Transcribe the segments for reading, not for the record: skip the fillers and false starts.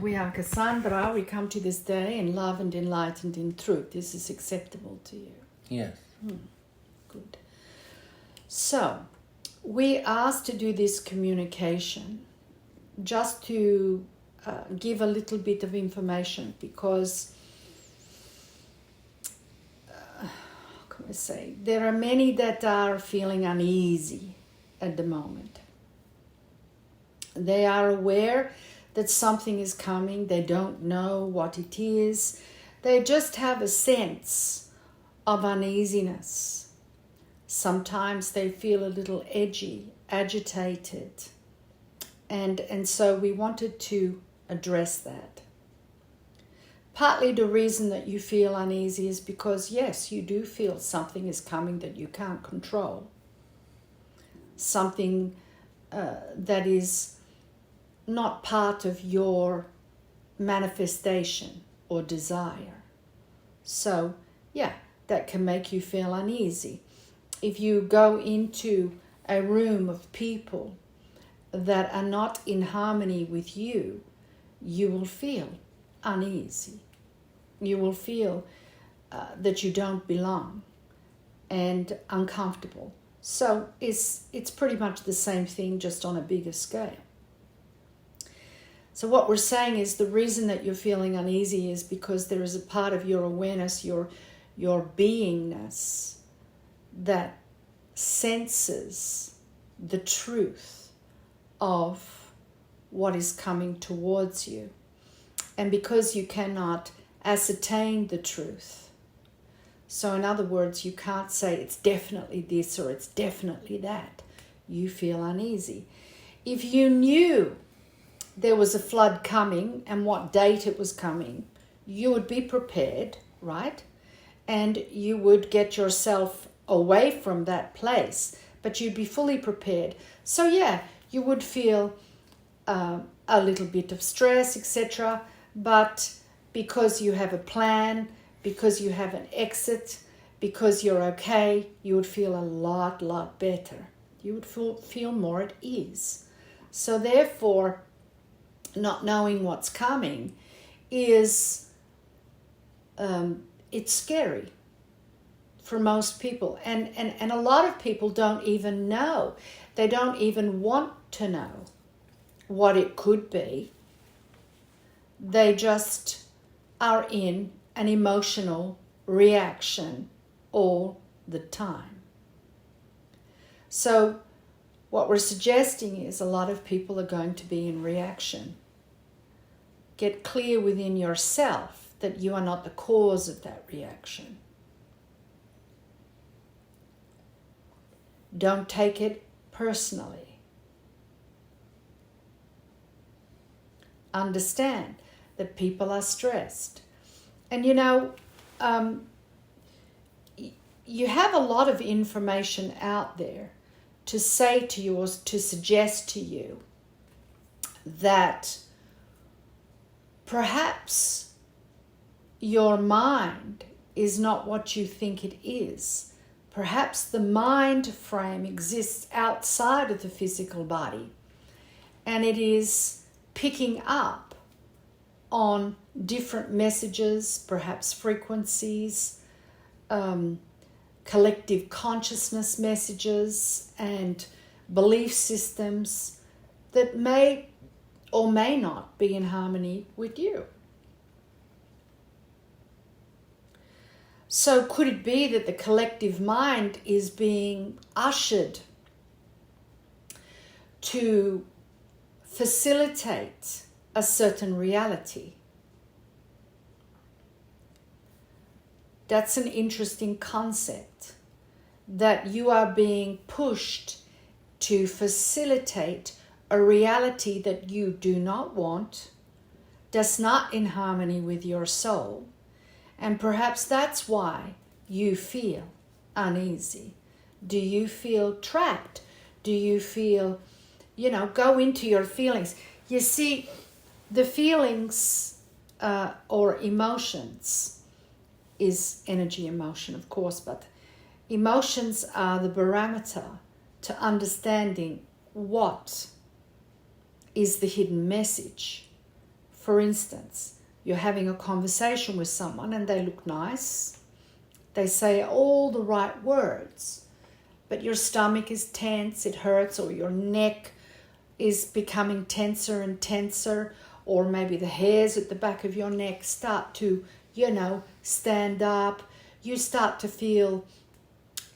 we are Cassandra. We come to this day in love and enlightened in truth. This is acceptable to you. Yes. Good. So, we asked to do this communication just to give a little bit of information because, how can I say, there are many that are feeling uneasy at the moment. They are aware that something is coming. They don't know what it is. They just have a sense of uneasiness. Sometimes they feel a little edgy, agitated. And so we wanted to address that. Partly the reason that you feel uneasy is because, yes, you do feel something is coming that you can't control. Something that is not part of your manifestation or desire. So, yeah, that can make you feel uneasy. If you go into a room of people that are not in harmony with you, you will feel uneasy. You will feel that you don't belong and uncomfortable. So it's pretty much the same thing, just on a bigger scale. So what we're saying is the reason that you're feeling uneasy is because there is a part of your awareness, your beingness, that senses the truth of what is coming towards you. And because you cannot ascertain the truth, so in other words, you can't say it's definitely this or it's definitely that, you feel uneasy. If you knew there was a flood coming and what date it was coming, you would be prepared, right? And you would get yourself away from that place, but you'd be fully prepared. So yeah, you would feel a little bit of stress, etc. But because you have a plan, because you have an exit, because you're okay, you would feel a lot better. You would feel more at ease. So therefore, not knowing what's coming is it's scary for most people, and a lot of people don't even know. They don't even want to know what it could be. They just are in an emotional reaction all the time. So what we're suggesting is a lot of people are going to be in reaction. Get clear within yourself that you are not the cause of that reaction. Don't take it personally. Understand that people are stressed. And you know, you have a lot of information out there to say to you or to suggest to you that perhaps your mind is not what you think it is. Perhaps the mind frame exists outside of the physical body, and it is picking up on different messages, perhaps frequencies, collective consciousness messages, and belief systems that may or may not be in harmony with you. So could it be that the collective mind is being ushered to facilitate a certain reality? That's an interesting concept, that you are being pushed to facilitate a reality that you do not want, that's not in harmony with your soul. And perhaps that's why you feel uneasy. Do you feel trapped? Do you feel, go into your feelings. You see, the feelings or emotions is energy emotion, of course, but emotions are the barometer to understanding what is the hidden message For instance, you're having a conversation with someone and they look nice. They say all the right words, but your stomach is tense, it hurts, or your neck is becoming tenser and tenser, or maybe the hairs at the back of your neck start to, stand up. You start to feel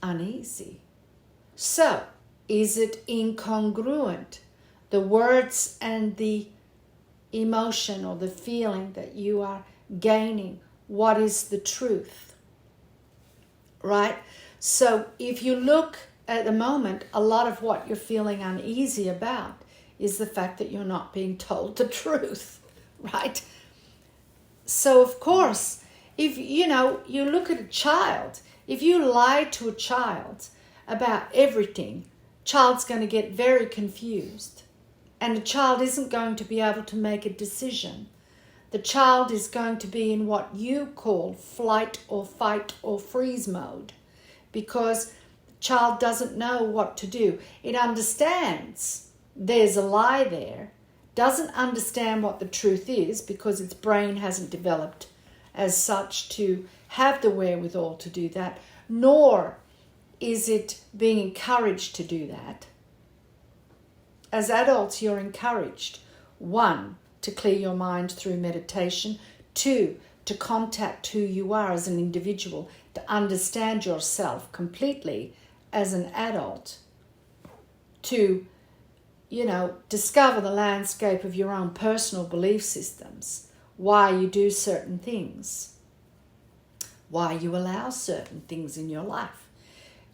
uneasy. So, is it incongruent? The words and the emotion or the feeling that you are gaining. What is the truth? Right? So if you look at the moment, a lot of what you're feeling uneasy about is the fact that you're not being told the truth, right? So of course, if you look at a child, if you lie to a child about everything, child's going to get very confused. And the child isn't going to be able to make a decision. The child is going to be in what you call flight or fight or freeze mode, because the child doesn't know what to do. It understands there's a lie there, doesn't understand what the truth is because its brain hasn't developed as such to have the wherewithal to do that, nor is it being encouraged to do that. As adults, you're encouraged, 1, to clear your mind through meditation, 2, to contact who you are as an individual, to understand yourself completely as an adult, to, discover the landscape of your own personal belief systems, why you do certain things, why you allow certain things in your life.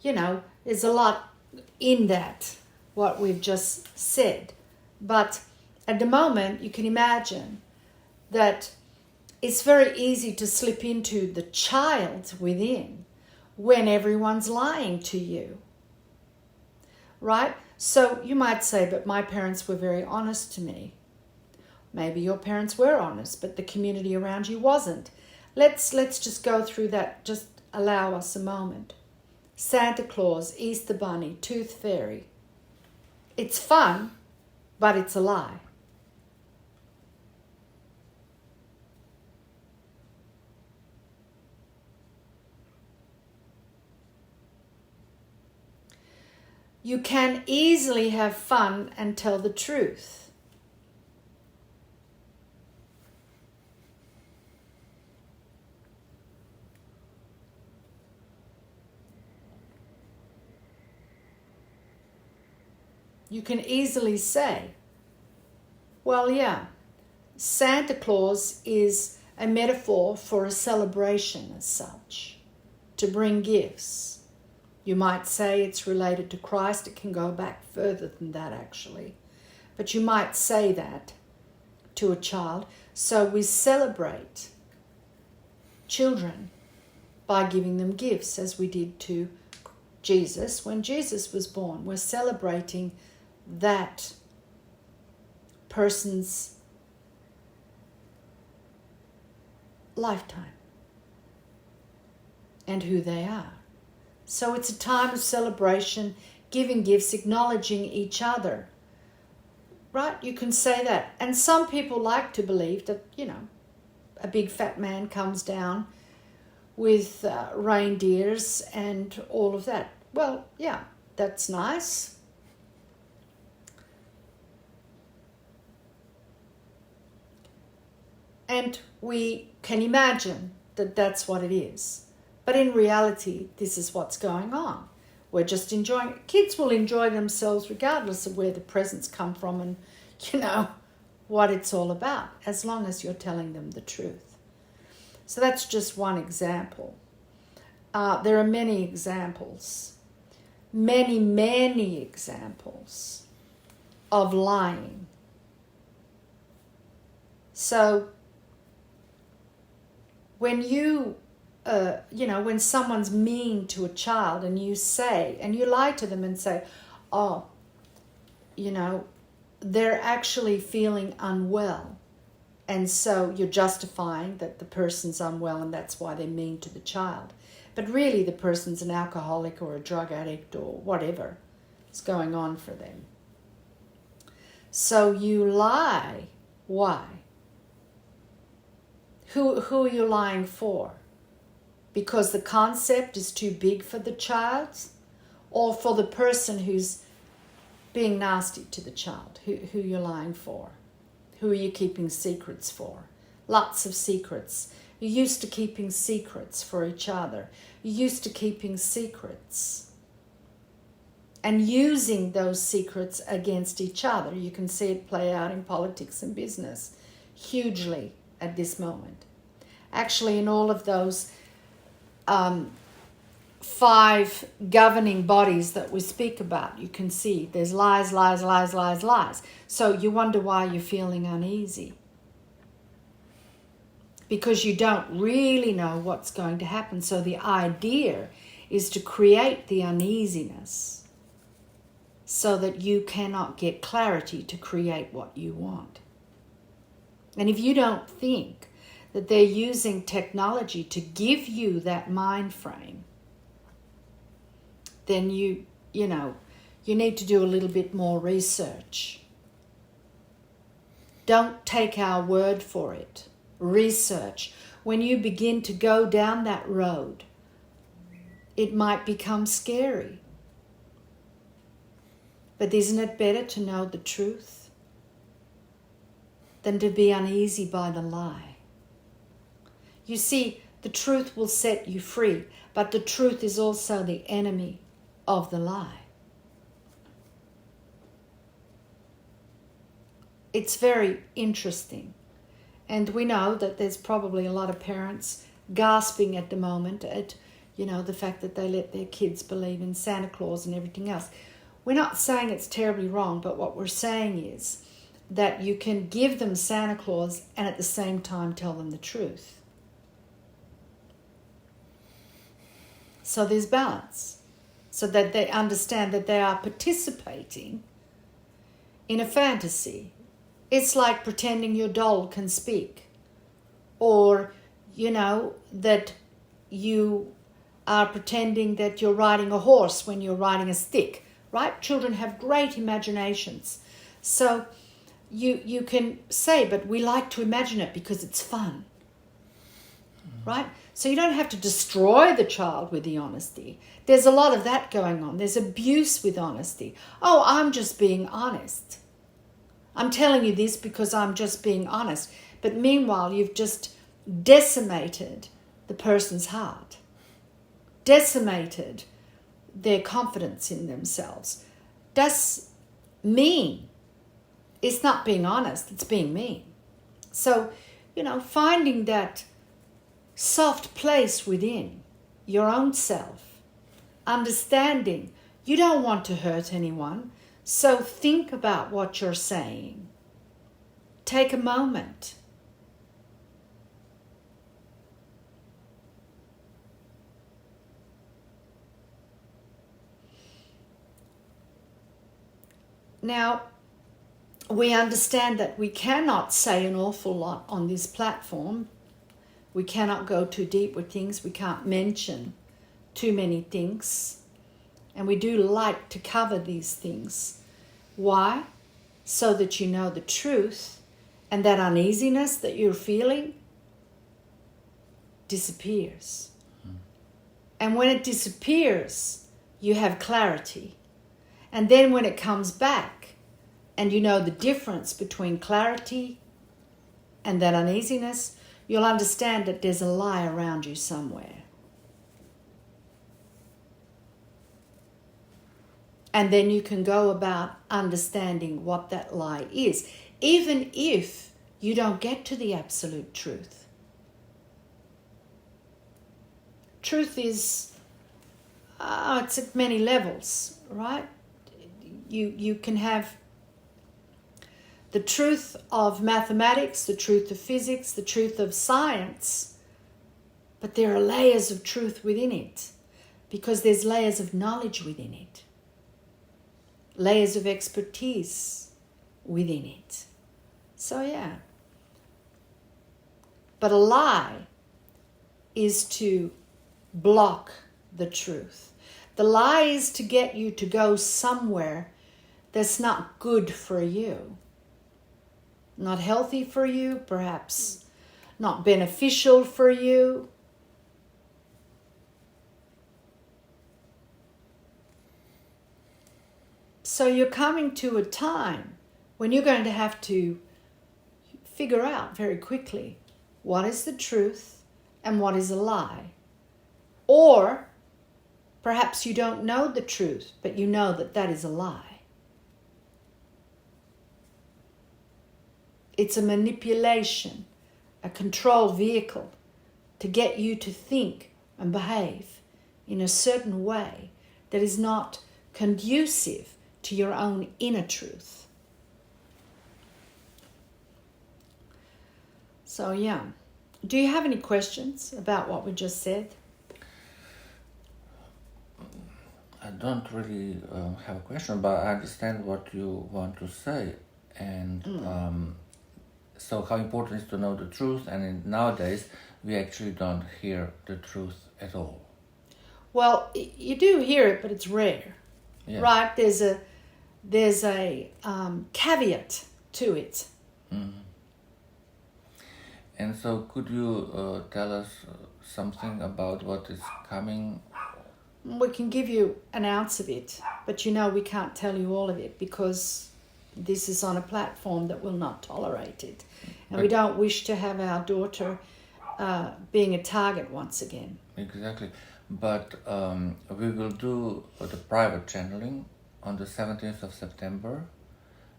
There's a lot in that, what we've just said. But at the moment, you can imagine that it's very easy to slip into the child within when everyone's lying to you, right? So you might say, but my parents were very honest to me. Maybe your parents were honest, but the community around you wasn't. Let's just go through that. Just allow us a moment. Santa Claus, Easter Bunny, Tooth Fairy. It's fun, but it's a lie. You can easily have fun and tell the truth. You can easily say, well, yeah, Santa Claus is a metaphor for a celebration as such, to bring gifts. You might say it's related to Christ. It can go back further than that, actually. But you might say that to a child. So we celebrate children by giving them gifts, as we did to Jesus when Jesus was born. We're celebrating that person's lifetime and who they are. So it's a time of celebration, giving gifts, acknowledging each other. Right? You can say that. And some people like to believe that, a big fat man comes down with reindeers and all of that. Well, yeah, that's nice. And we can imagine that that's what it is. But in reality, this is what's going on. We're just enjoying it. Kids will enjoy themselves regardless of where the presents come from and, what it's all about, as long as you're telling them the truth. So that's just one example. There are many examples, many examples of lying. So when when someone's mean to a child and you lie to them and say, they're actually feeling unwell. And so you're justifying that the person's unwell and that's why they're mean to the child. But really the person's an alcoholic or a drug addict or whatever is going on for them. So you lie. Why? Who are you lying for? Because the concept is too big for the child, or for the person who's being nasty to the child? Who you're lying for? Who are you keeping secrets for? Lots of secrets. You're used to keeping secrets for each other. You're used to keeping secrets and using those secrets against each other. You can see it play out in politics and business hugely at this moment. Actually, in all of those 5 governing bodies that we speak about, you can see there's lies, lies, lies, lies, lies. So you wonder why you're feeling uneasy. Because you don't really know what's going to happen. So the idea is to create the uneasiness so that you cannot get clarity to create what you want. And if you don't think that they're using technology to give you that mind frame, then you need to do a little bit more research. Don't take our word for it. Research. When you begin to go down that road, it might become scary. But isn't it better to know the truth than to be uneasy by the lie? You see, the truth will set you free, but the truth is also the enemy of the lie. It's very interesting. And we know that there's probably a lot of parents gasping at the moment at, the fact that they let their kids believe in Santa Claus and everything else. We're not saying it's terribly wrong, but what we're saying is that you can give them Santa Claus and at the same time tell them the truth. So there's balance, so that they understand that they are participating in a fantasy. It's like pretending your doll can speak, or, that you are pretending that you're riding a horse when you're riding a stick, right? Children have great imaginations. So you can say, but we like to imagine it because it's fun, right? So you don't have to destroy the child with the honesty. There's a lot of that going on. There's abuse with honesty. Oh, I'm just being honest. I'm telling you this because I'm just being honest. But meanwhile, you've just decimated the person's heart, decimated their confidence in themselves. That's mean. It's not being honest, it's being mean. So, finding that soft place within your own self, understanding you don't want to hurt anyone. So think about what you're saying. Take a moment. Now, we understand that we cannot say an awful lot on this platform. We cannot go too deep with things. We can't mention too many things. And we do like to cover these things. Why? So that you know the truth, and that uneasiness that you're feeling disappears. And when it disappears, you have clarity. And then when it comes back, and you know the difference between clarity and that uneasiness, you'll understand that there's a lie around you somewhere. And then you can go about understanding what that lie is, even if you don't get to the absolute truth. Truth is, it's at many levels, right? You can have the truth of mathematics, the truth of physics, the truth of science, but there are layers of truth within it, because there's layers of knowledge within it, layers of expertise within it. So yeah. But a lie is to block the truth. The lie is to get you to go somewhere that's not good for you. Not healthy for you, perhaps not beneficial for you. So you're coming to a time when you're going to have to figure out very quickly what is the truth and what is a lie. Or perhaps you don't know the truth, but you know that that is a lie. It's a manipulation, a control vehicle to get you to think and behave in a certain way that is not conducive to your own inner truth. So yeah, do you have any questions about what we just said? I don't really have a question, but I understand what you want to say. And so how important is to know the truth, and nowadays we actually don't hear the truth at all. Well, you do hear it, but it's rare, right? There's a caveat to it. Mm-hmm. And so could you tell us something about what is coming? We can give you an ounce of it, but we can't tell you all of it because this is on a platform that will not tolerate it. And we don't wish to have our daughter being a target once again. Exactly. But we will do the private channeling on the 17th of September,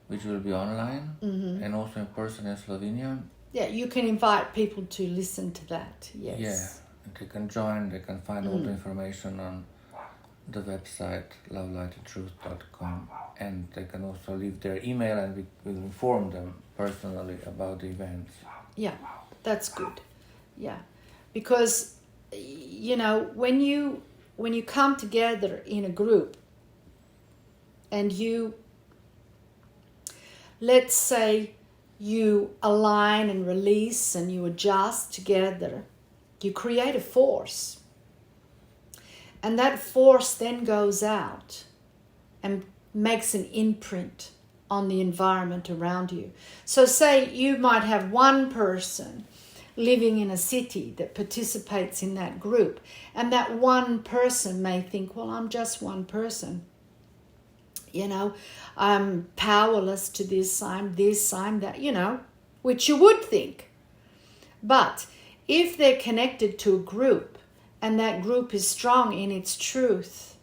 which will be online, and also in person in Slovenia. Yeah, you can invite people to listen to that, yes. Yeah, they can join, they can find all the information on the website lovelightandtruth.com, and they can also leave their email and we will inform them personally about the events. Yeah, that's good. Yeah, because when you come together in a group and you, let's say, you align and release and you adjust together, you create a force. And that force then goes out and makes an imprint on the environment around you. So say you might have one person living in a city that participates in that group, and that one person may think, well, I'm just one person. I'm powerless to this, I'm that, which you would think. But if they're connected to a group and that group is strong in its truth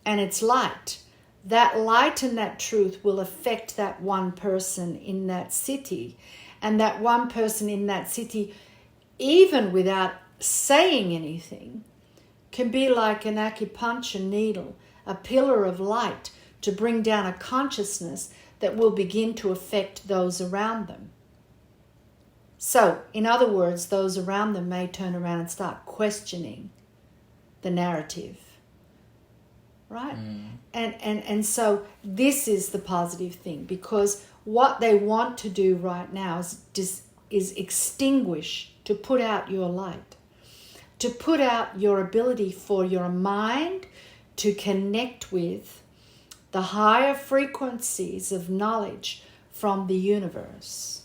and its light, that light and that truth will affect that one person in that city. And that one person in that city, even without saying anything, can be like an acupuncture needle, a pillar of light, to bring down a consciousness that will begin to affect those around them. So, in other words, those around them may turn around and start questioning the narrative, right? And so this is the positive thing, because what they want to do right now is extinguish, to put out your light, to put out your ability for your mind to connect with the higher frequencies of knowledge from the universe.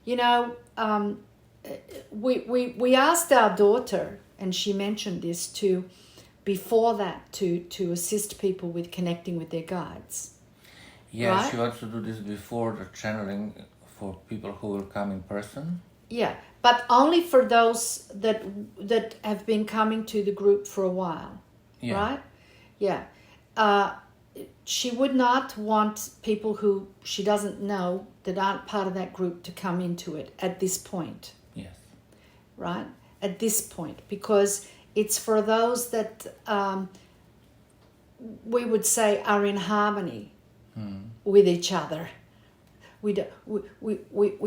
We asked our daughter, and she mentioned this too, before that, to assist people with connecting with their guides. Yeah, right? She wants to do this before the channeling for people who will come in person. Yeah, but only for those that have been coming to the group for a while. Yeah. Right? Yeah. She would not want people who she doesn't know that aren't part of that group to come into it at this point. Yes. Right? At this point. Because it's for those that we would say are in harmony with each other. We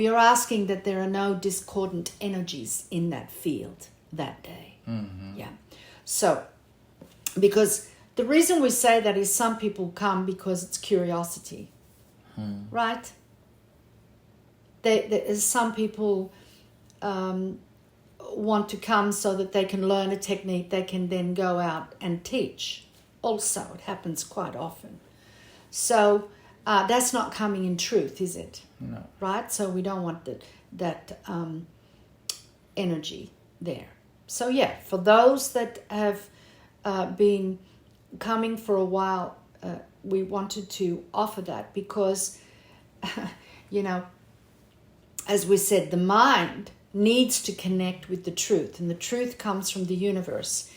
are asking that there are no discordant energies in that field that day. Mm-hmm. Yeah. So, because the reason we say that is some people come because it's curiosity, right? Some people want to come so that they can learn a technique they can then go out and teach. Also, it happens quite often. So that's not coming in truth, is it? No. Right? So we don't want that energy there. So yeah, for those that have been coming for a while, we wanted to offer that because, as we said, the mind needs to connect with the truth, and the truth comes from the universe.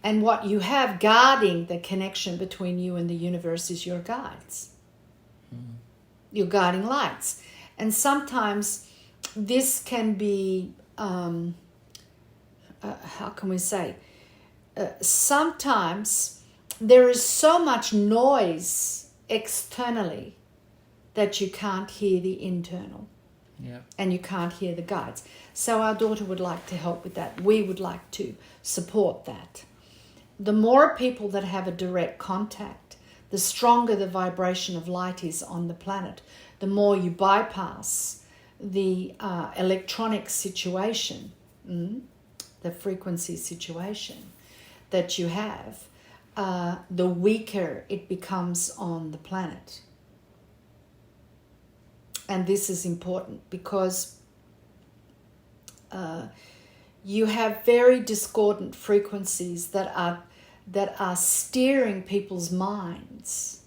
And what you have guarding the connection between you and the universe is your guides, your guiding lights. And sometimes this can be, how can we say, sometimes there is so much noise externally that you can't hear the internal. Yeah. And you can't hear the guides. So our daughter would like to help with that. We would like to support that. The more people that have a direct contact, the stronger the vibration of light is on the planet, the more you bypass the electronic situation, the frequency situation that you have, the weaker it becomes on the planet. And this is important because you have very discordant frequencies that are steering people's minds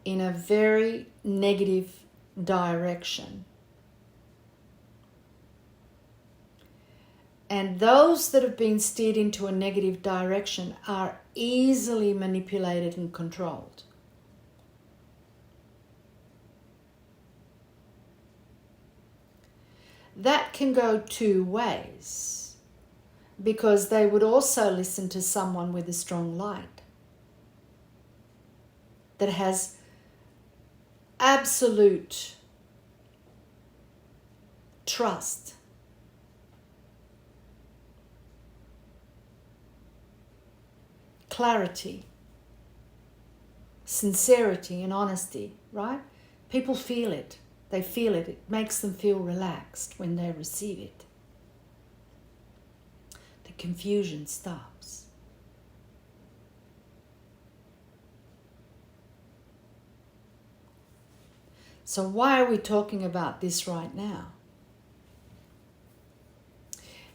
in a very negative direction. And those that have been steered into a negative direction are easily manipulated and controlled. That can go two ways, because they would also listen to someone with a strong light that has absolute trust, clarity, sincerity and honesty, right? People feel it. They feel it. It makes them feel relaxed when they receive it. The confusion stops. So why are we talking about this right now?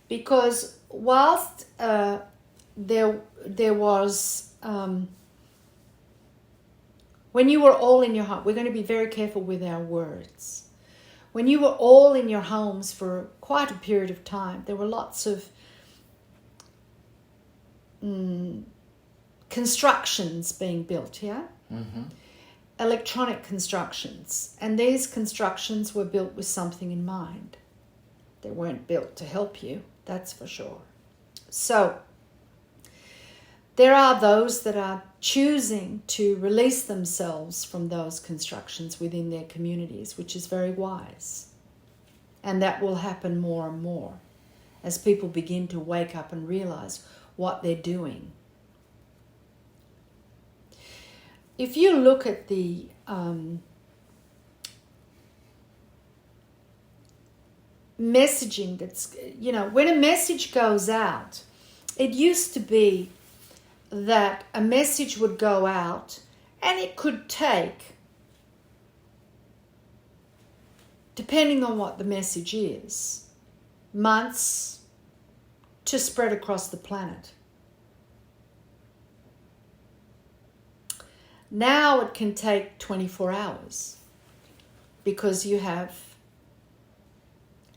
Because whilst there was... when you were all in your home, we're going to be very careful with our words. When you were all in your homes for quite a period of time, there were lots of constructions being built, yeah? Mm-hmm. Electronic constructions. And these constructions were built with something in mind. They weren't built to help you, that's for sure. So, there are those that are choosing to release themselves from those constructions within their communities, which is very wise. And that will happen more and more as people begin to wake up and realize what they're doing. If you look at the messaging that's, when a message goes out, it used to be that a message would go out and it could take, depending on what the message is, months to spread across the planet. Now it can take 24 hours because you have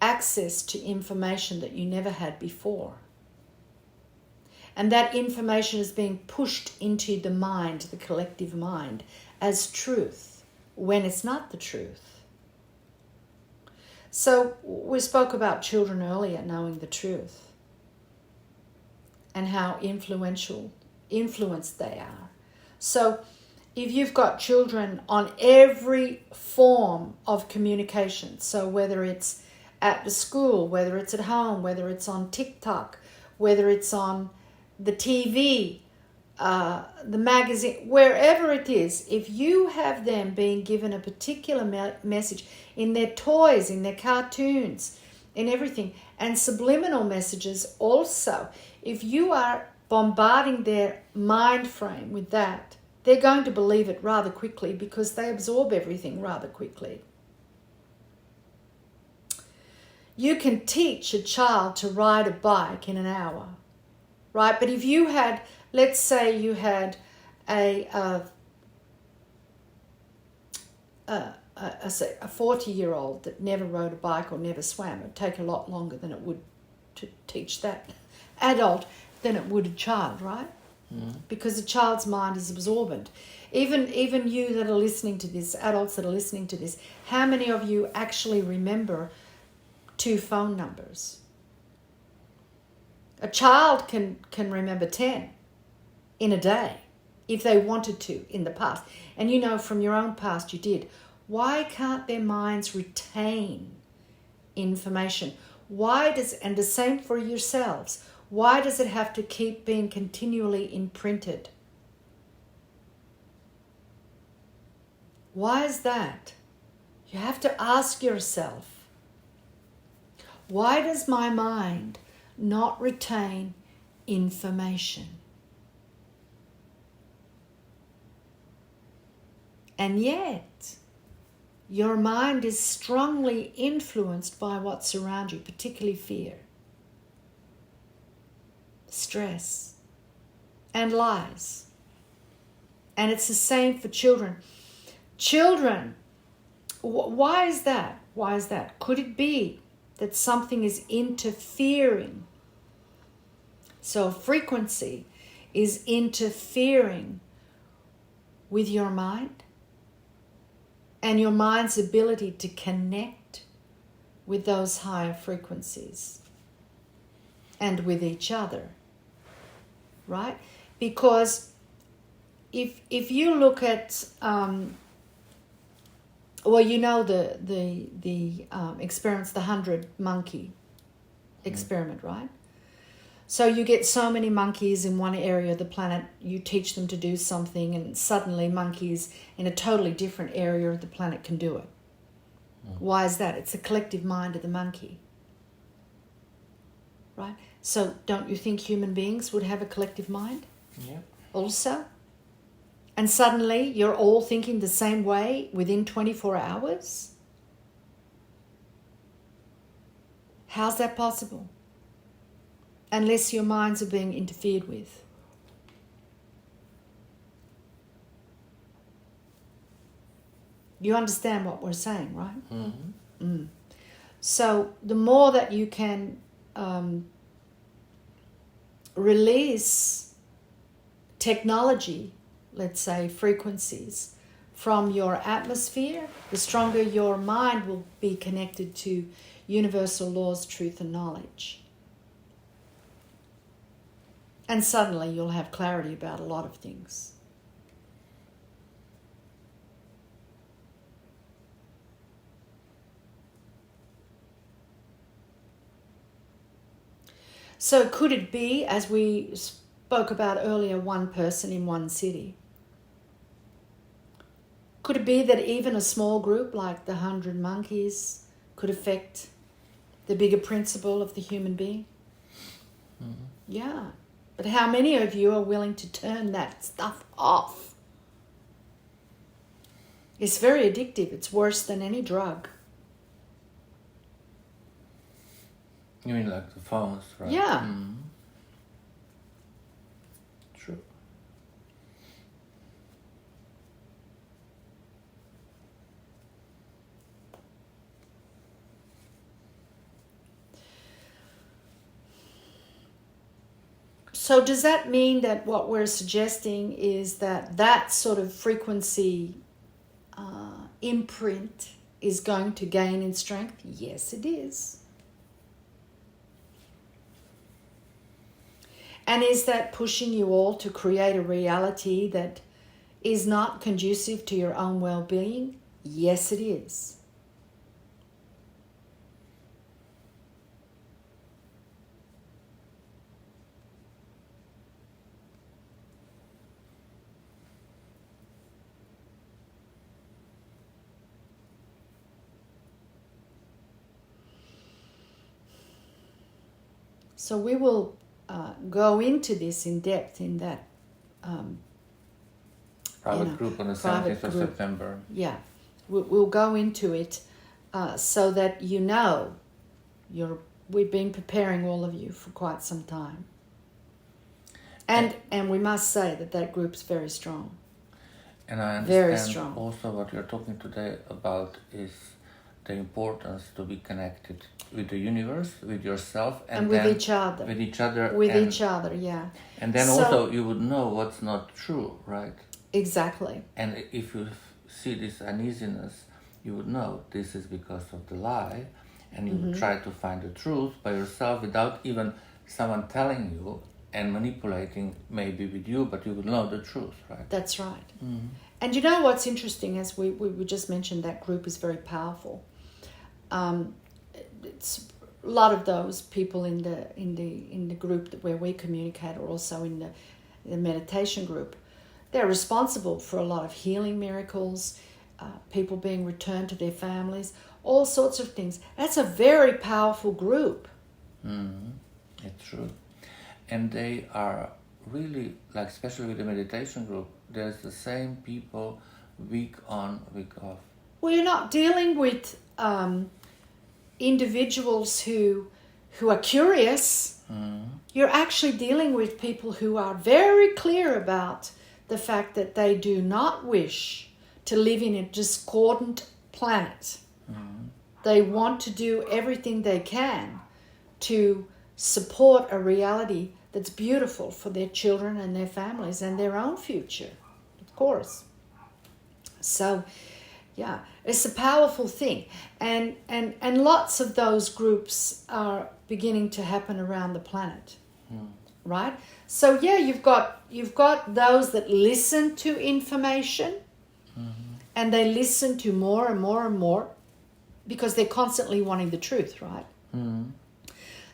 access to information that you never had before. And that information is being pushed into the mind, the collective mind, as truth, when it's not the truth. So we spoke about children earlier knowing the truth and how influenced they are. So if you've got children on every form of communication, so whether it's at the school, whether it's at home, whether it's on TikTok, whether it's on the TV, the magazine, wherever it is, if you have them being given a particular message in their toys, in their cartoons, in everything, and subliminal messages also, if you are bombarding their mind frame with that, they're going to believe it rather quickly because they absorb everything rather quickly. You can teach a child to ride a bike in an hour, right? But if you had, let's say you had a 40-year-old that never rode a bike or never swam, it would take a lot longer than it would to teach that adult than it would a child, right? Because a child's mind is absorbent. Even you that are listening to this, adults that are listening to this, how many of you actually remember 2 phone numbers? A child can remember 10 in a day if they wanted to in the past. And you know from your own past you did. Why can't their minds retain information? And the same for yourselves. Why does it have to keep being continually imprinted? Why is that? You have to ask yourself, why does my mind not retain information? And yet, your mind is strongly influenced by what's around you, particularly fear, stress, and lies. And it's the same for children. Children, why is that? Why is that? Could it be that something is interfering? So frequency is interfering with your mind and your mind's ability to connect with those higher frequencies and with each other, right? Because if you look at well, you know the experiments, the 100 monkey experiment, right? So you get so many monkeys in one area of the planet, you teach them to do something, and suddenly monkeys in a totally different area of the planet can do it. Why is that? It's the collective mind of the monkey, right? So don't you think human beings would have a collective mind? Yeah. Also? And suddenly you're all thinking the same way within 24 hours? How's that possible? Unless your minds are being interfered with. You understand what we're saying, right? Mm-hmm. So the more that you can release technology, let's say frequencies, from your atmosphere, the stronger your mind will be connected to universal laws, truth, and knowledge. And suddenly you'll have clarity about a lot of things. So could it be, as we spoke about earlier, one person in one city? Could it be that even a small group like the 100 monkeys could affect the bigger principle of the human being? Mm-hmm. Yeah. But how many of you are willing to turn that stuff off? It's very addictive. It's worse than any drug. You mean like the phones, right? Yeah. Mm-hmm. True. So does that mean that what we're suggesting is that that sort of frequency imprint is going to gain in strength? Yes, it is. And is that pushing you all to create a reality that is not conducive to your own well-being? Yes, it is. So we will go into this in depth in that Private group on the 17th of September. Yeah, we'll go into it so that you know we've been preparing all of you for quite some time. And we must say that group's very strong. And I very understand strong. Also what you're talking today about is the importance to be connected with the universe, with yourself, and with then each other. With each other. With each other, yeah. And then also you would know what's not true, right? Exactly. And if you see this uneasiness, you would know this is because of the lie, and you would try to find the truth by yourself without even someone telling you and manipulating maybe with you, but you would know the truth, right? That's right. Mm-hmm. And you know what's interesting, as we just mentioned, that group is very powerful. It's a lot of those people in the group where we communicate, or also in the meditation group. They're responsible for a lot of healing miracles, people being returned to their families, all sorts of things. That's a very powerful group. Mm-hmm. It's true. And they are really, like, especially with the meditation group, there's the same people week on, week off. Well, you're not dealing with individuals who are curious. Mm. You're actually dealing with people who are very clear about the fact that they do not wish to live in a discordant planet. Mm. They want to do everything they can to support a reality that's beautiful for their children and their families and their own future, of course. So, yeah, it's a powerful thing. And lots of those groups are beginning to happen around the planet, right? So, yeah, you've got those that listen to information, and they listen to more and more and more because they're constantly wanting the truth, right? Mm-hmm.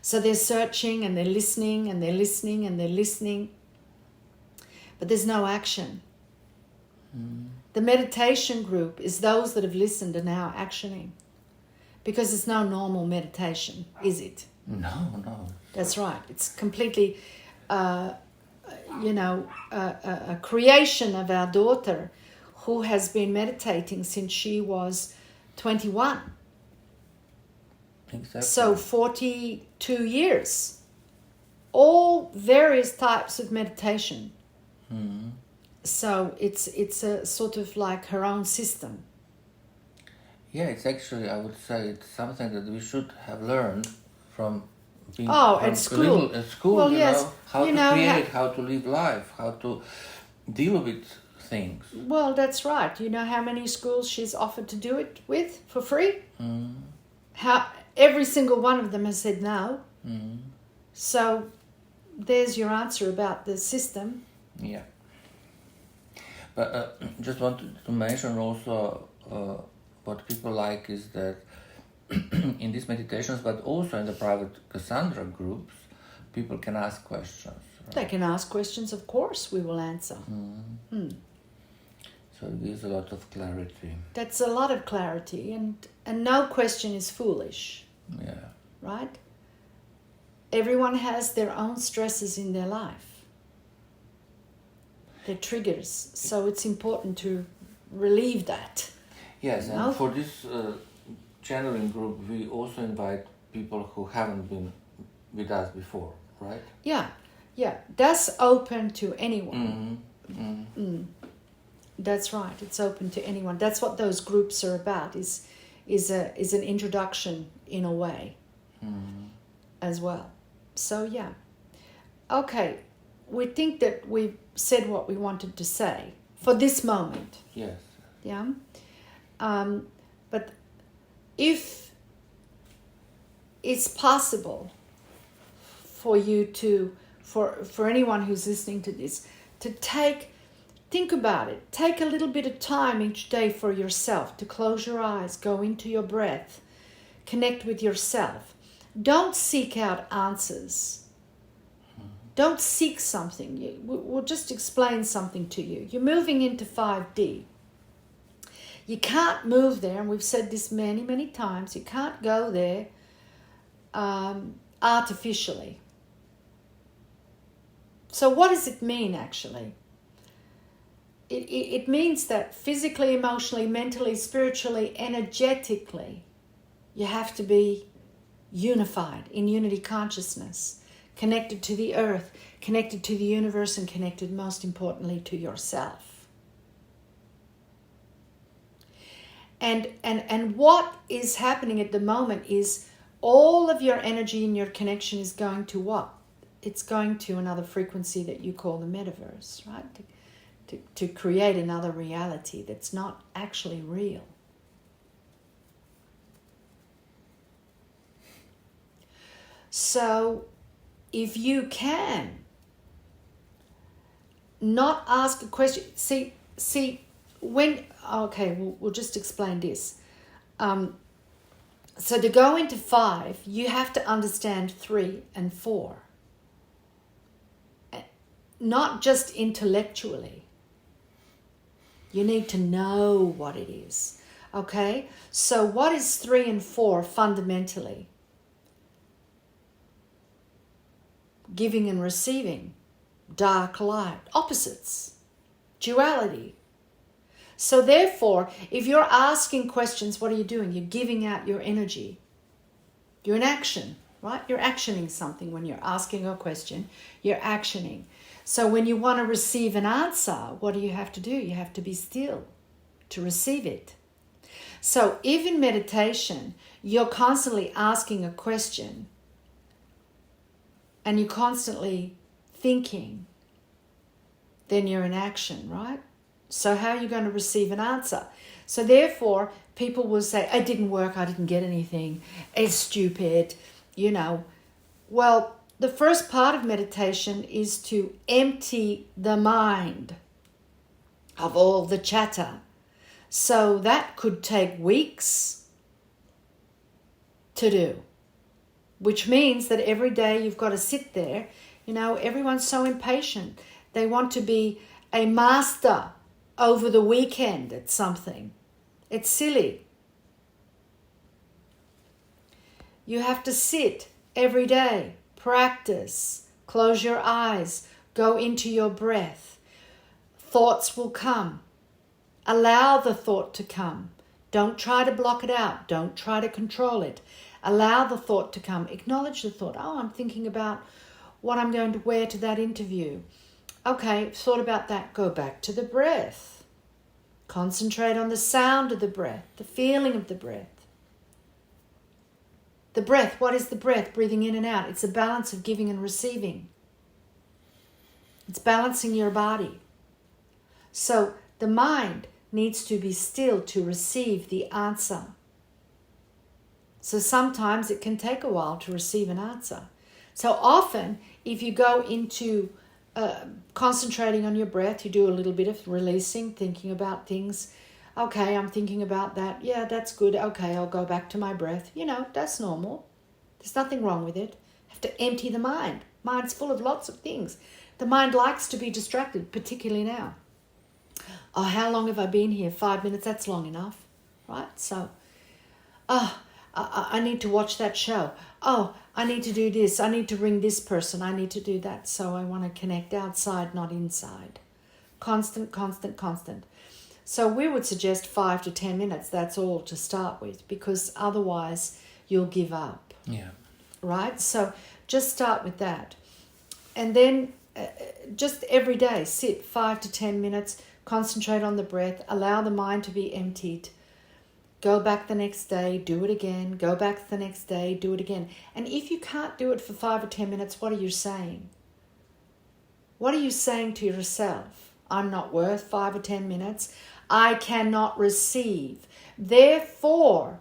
So they're searching and they're listening and they're listening and they're listening. But there's no action. Mm. The meditation group is those that have listened and now actioning. Because it's no normal meditation, is it? No. That's right. It's completely, a creation of our daughter who has been meditating since she was 21. Exactly. So 42 years. All various types of meditation. Mm-hmm. So it's a sort of like her own system. Yeah, it's actually, I would say, it's something that we should have learned from being at school. At school, well, how to create, how to live life, how to deal with things. Well, that's right. You know how many schools she's offered to do it with for free? Mm. Every single one of them has said no. Mm. So there's your answer about the system. Yeah. But just wanted to mention also what people like is that in these meditations, but also in the private Cassandra groups, people can ask questions. Right? They can ask questions, of course, we will answer. So it gives a lot of clarity. That's a lot of clarity, and no question is foolish. Yeah. Right? Everyone has their own stresses in their life. Their triggers. So it's important to relieve that. Yes, and for this channeling group, we also invite people who haven't been with us before, right? Yeah. That's open to anyone. Mm-hmm. Mm. That's right. It's open to anyone. That's what those groups are about. Is an introduction in a way, as well. So yeah. Okay, we think that we've said what we wanted to say for this moment. Yes. Yeah. But if it's possible for you for anyone who's listening to this, to think about it. Take a little bit of time each day for yourself, to close your eyes, go into your breath, connect with yourself. Don't seek out answers. Don't seek something. We'll just explain something to you. You're moving into 5D. You can't move there, and we've said this many, many times, you can't go there artificially. So what does it mean, actually? it means that physically, emotionally, mentally, spiritually, energetically, you have to be unified in unity consciousness, connected to the earth, connected to the universe, and connected, most importantly, to yourself. And what is happening at the moment is all of your energy and your connection is going to what? It's going to another frequency that you call the metaverse, right? To create another reality that's not actually real. So if you can not ask a question, we'll just explain this. So to go into 5, you have to understand 3 and 4. Not just intellectually. You need to know what it is. Okay? So what is 3 and 4 fundamentally? Giving and receiving. Dark, light. Opposites. Duality. So therefore, if you're asking questions, what are you doing? You're giving out your energy. You're in action, right? You're actioning something. When you're asking a question, you're actioning. So when you want to receive an answer, what do you have to do? You have to be still to receive it. So if in meditation, you're constantly asking a question and you're constantly thinking, then you're in action, right? So how are you going to receive an answer? So therefore, people will say, it didn't work, I didn't get anything, it's stupid, Well, the first part of meditation is to empty the mind of all the chatter. So that could take weeks to do, which means that every day you've got to sit there. Everyone's so impatient. They want to be a master over the weekend at something. It's silly. You have to sit every day, practice, close your eyes, go into your breath. Thoughts will come. Allow the thought to come. Don't try to block it out. Don't try to control it. Allow the thought to come. Acknowledge the thought. Oh, I'm thinking about what I'm going to wear to that interview. Okay, thought about that. Go back to the breath. Concentrate on the sound of the breath, the feeling of the breath. The breath, what is the breath? Breathing in and out. It's a balance of giving and receiving. It's balancing your body. So the mind needs to be still to receive the answer. So sometimes it can take a while to receive an answer. So often, if you go into concentrating on your breath, you do a little bit of releasing, thinking about things. Okay, I'm thinking about that. Yeah, that's good. Okay, I'll go back to my breath. That's normal. There's nothing wrong with it. You have to empty the mind. Mind's full of lots of things. The mind likes to be distracted, particularly now. Oh, how long have I been here? 5 minutes, that's long enough, right? So, I need to watch that show. Oh, I need to do this. I need to ring this person. I need to do that. So I want to connect outside, not inside. Constant, constant, constant. So we would suggest 5 to 10 minutes. That's all to start with, because otherwise you'll give up. Yeah. Right? So just start with that. And then just every day, sit 5 to 10 minutes, concentrate on the breath, allow the mind to be emptied. Go back the next day, do it again. Go back the next day, do it again. And if you can't do it for 5 or 10 minutes, what are you saying? What are you saying to yourself? I'm not worth 5 or 10 minutes. I cannot receive. Therefore,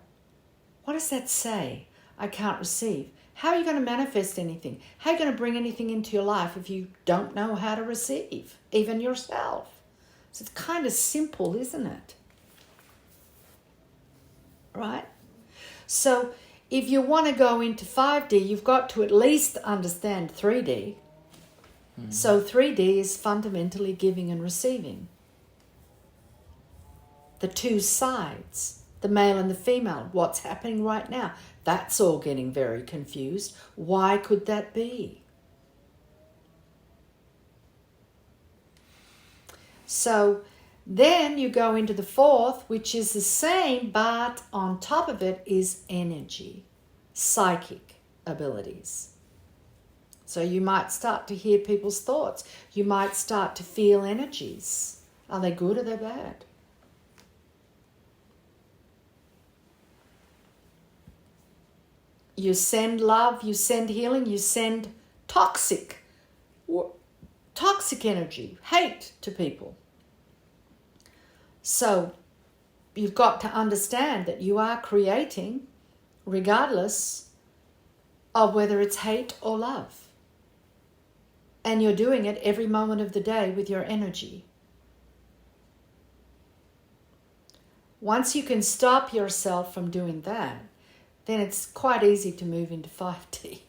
what does that say? I can't receive. How are you going to manifest anything? How are you going to bring anything into your life if you don't know how to receive, even yourself? So it's kind of simple, isn't it? Right? So if you want to go into 5D, you've got to at least understand 3D. Mm-hmm. So 3D is fundamentally giving and receiving. The two sides, the male and the female, what's happening right now. That's all getting very confused. Why could that be? So Then you go into the fourth, which is the same, but on top of it is energy, psychic abilities. So you might start to hear people's thoughts. You might start to feel energies. Are they good or they're bad? You send love, you send healing, you send toxic energy, hate to people. So you've got to understand that you are creating, regardless of whether it's hate or love. And you're doing it every moment of the day with your energy. Once you can stop yourself from doing that, then it's quite easy to move into 5D.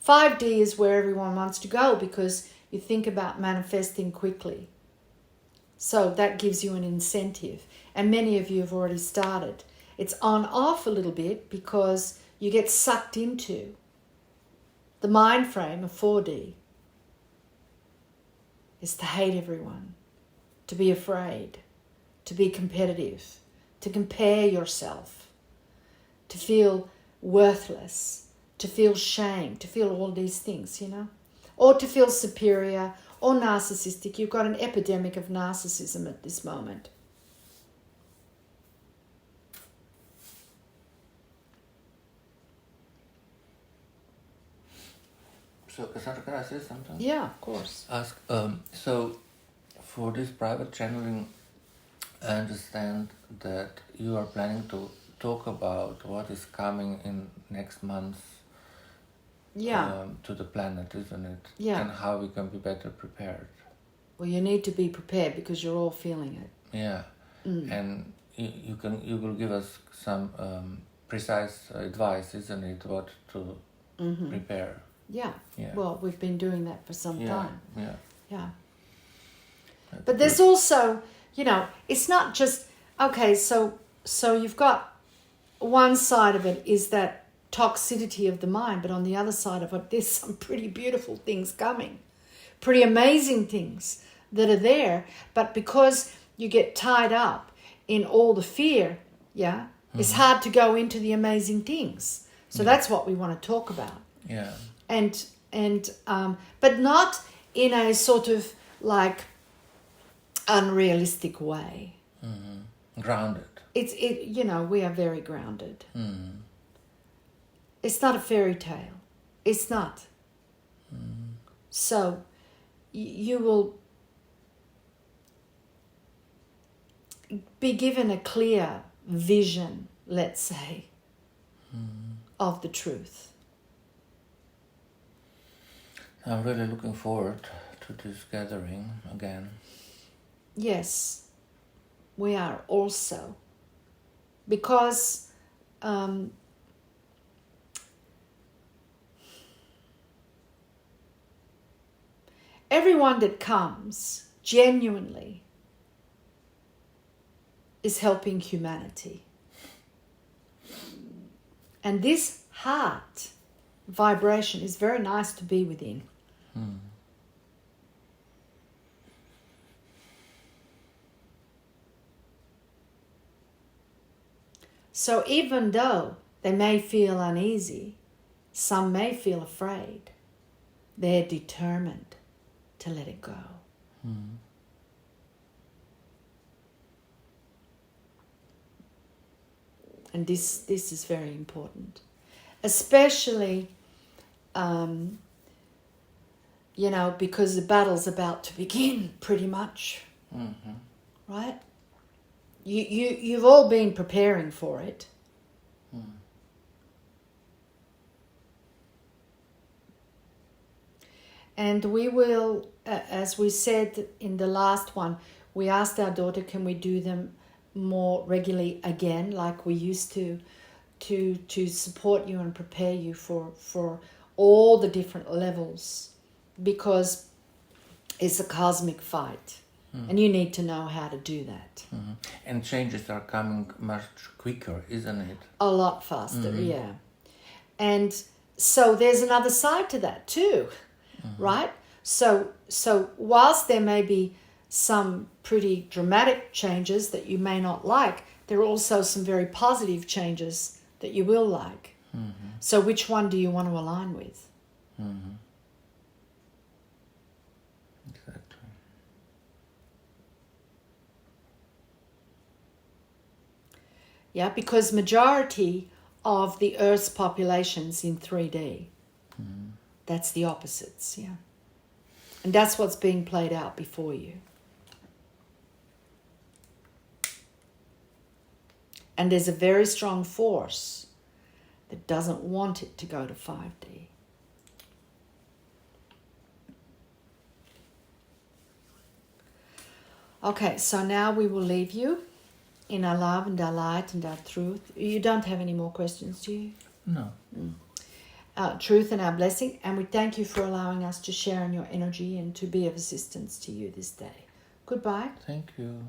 5D is where everyone wants to go because you think about manifesting quickly. So that gives you an incentive. And many of you have already started. It's on off a little bit because you get sucked into the mind frame of 4D. Is to hate everyone, to be afraid, to be competitive, to compare yourself, to feel worthless, to feel shame, to feel all these things, you know, or to feel superior or narcissistic. You've got an epidemic of narcissism at this moment. So, Cassandra, can I say something? Yeah, of course. Ask. So, for this private channeling, I understand that you are planning to talk about what is coming in next month. Yeah. To the planet, isn't it? Yeah. And how we can be better prepared. Well, you need to be prepared because you're all feeling it. Yeah. And you will give us some precise advice, isn't it? What to prepare. Yeah. Yeah. Well, we've been doing that for some time. Yeah. Yeah. That's But there's also, you know, it's not just, okay, so you've got one side of it is that toxicity of the mind, but on the other side of it, there's some pretty beautiful things coming, pretty amazing things that are there. But because you get tied up in all the fear, it's hard to go into the amazing things. So that's what we want to talk about. Yeah. And but not in a sort of like unrealistic way. Grounded. You know, we are very grounded. It's not a fairy tale. It's not. So you will be given a clear vision, let's say, of the truth. I'm really looking forward to this gathering again. Yes, we are also. Because everyone that comes genuinely is helping humanity. And this heart vibration is very nice to be within. So even though they may feel uneasy, some may feel afraid, they're determined to let it go. And this is very important. Especially, you know, because the battle's about to begin, pretty much. Right? You've all been preparing for it. And we will, as we said in the last one, we asked our daughter, can we do them more regularly again, like we used to support you and prepare you for all the different levels, because it's a cosmic fight. And you need to know how to do that. And changes are coming much quicker, isn't it? A lot faster, yeah. And so there's another side to that too, right? So whilst there may be some pretty dramatic changes that you may not like, there are also some very positive changes that you will like. So which one do you want to align with? Exactly. Yeah, because majority of the Earth's population's in 3D. That's the opposites, yeah. And that's what's being played out before you. And there's a very strong force that doesn't want it to go to 5D. Okay, so now we will leave you in our love and our light and our truth. You don't have any more questions, do you? No. Truth and our blessing. And we thank you for allowing us to share in your energy and to be of assistance to you this day. Goodbye. Thank you.